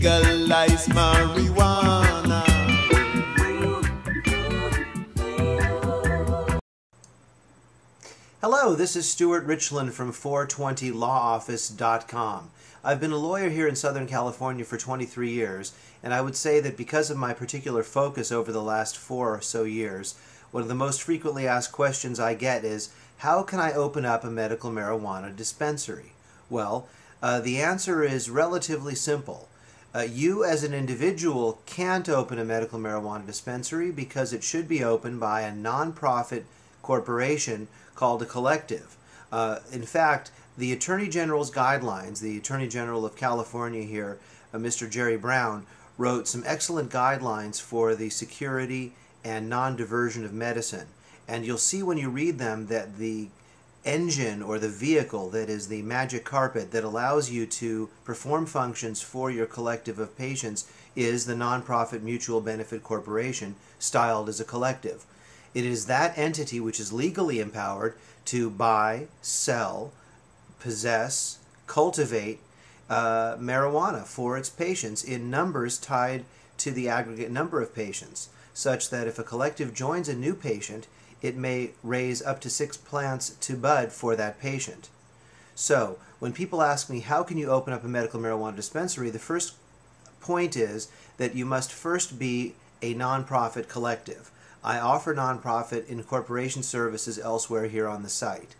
legalize marijuana. Hello, this is Stuart Richland from 420lawoffice.com. I've been a lawyer here in Southern California for 23 years, and I would say that because of my particular focus over the last 4 or so years, one of the most frequently asked questions I get is, how can I open up a medical marijuana dispensary? Well, the answer is relatively simple. You as an individual can't open a medical marijuana dispensary because it should be opened by a nonprofit corporation called a collective. In fact, the Attorney General's guidelines, the Attorney General of California here, Mr. Jerry Brown, wrote some excellent guidelines for the security and non-diversion of medicine. And you'll see when you read them that the engine or the vehicle that is the magic carpet that allows you to perform functions for your collective of patients is the nonprofit mutual benefit corporation styled as a collective. It is that entity which is legally empowered to buy, sell, possess, cultivate marijuana for its patients in numbers tied to the aggregate number of patients, such that if a collective joins a new patient, it may raise up to 6 plants to bud for that patient. So, when people ask me, how can you open up a medical marijuana dispensary, the first point is that you must first be a nonprofit collective. I offer nonprofit incorporation services elsewhere here on the site.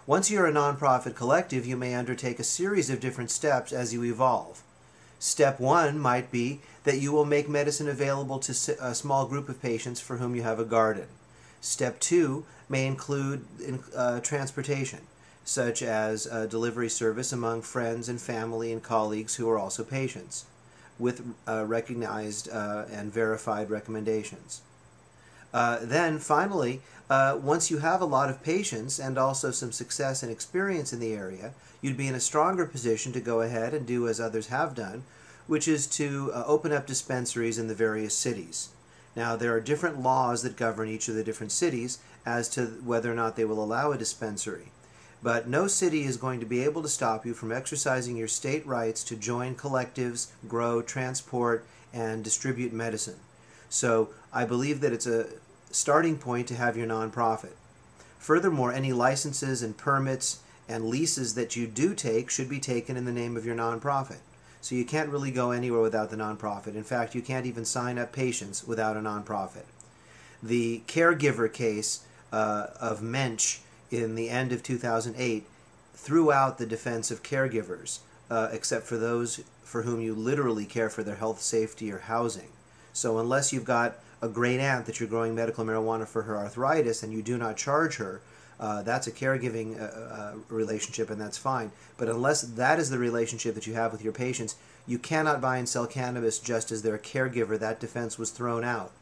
Once you're a nonprofit collective, you may undertake a series of different steps as you evolve. Step 1 might be that you will make medicine available to a small group of patients for whom you have a garden. Step 2 may include transportation, such as delivery service among friends and family and colleagues who are also patients, with recognized and verified recommendations. Then finally, once you have a lot of patients and also some success and experience in the area, you'd be in a stronger position to go ahead and do as others have done, which is to open up dispensaries in the various cities. Now, there are different laws that govern each of the different cities as to whether or not they will allow a dispensary. But no city is going to be able to stop you from exercising your state rights to join collectives, grow, transport, and distribute medicine. So I believe that it's a starting point to have your nonprofit. Furthermore, any licenses and permits and leases that you do take should be taken in the name of your nonprofit. So you can't really go anywhere without the nonprofit. In fact, you can't even sign up patients without a nonprofit. The caregiver case of Mensch in the end of 2008 threw out the defense of caregivers, except for those for whom you literally care for their health, safety, or housing. So unless you've got a great aunt that you're growing medical marijuana for her arthritis and you do not charge her, that's a caregiving relationship, and that's fine. But unless that is the relationship that you have with your patients, you cannot buy and sell cannabis just as their caregiver. That defense was thrown out.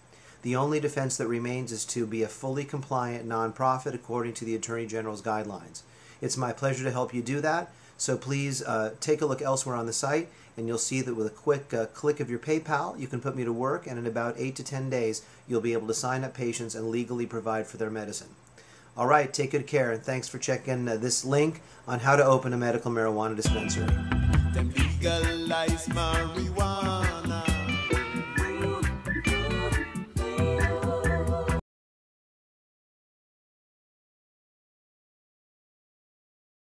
The only defense that remains is to be a fully compliant nonprofit according to the Attorney General's guidelines. It's my pleasure to help you do that, so please take a look elsewhere on the site, and you'll see that with a quick click of your PayPal, you can put me to work, and in about 8 to 10 days, you'll be able to sign up patients and legally provide for their medicine. All right, take good care, and thanks for checking this link on how to open a medical marijuana dispensary. Them legalize marijuana.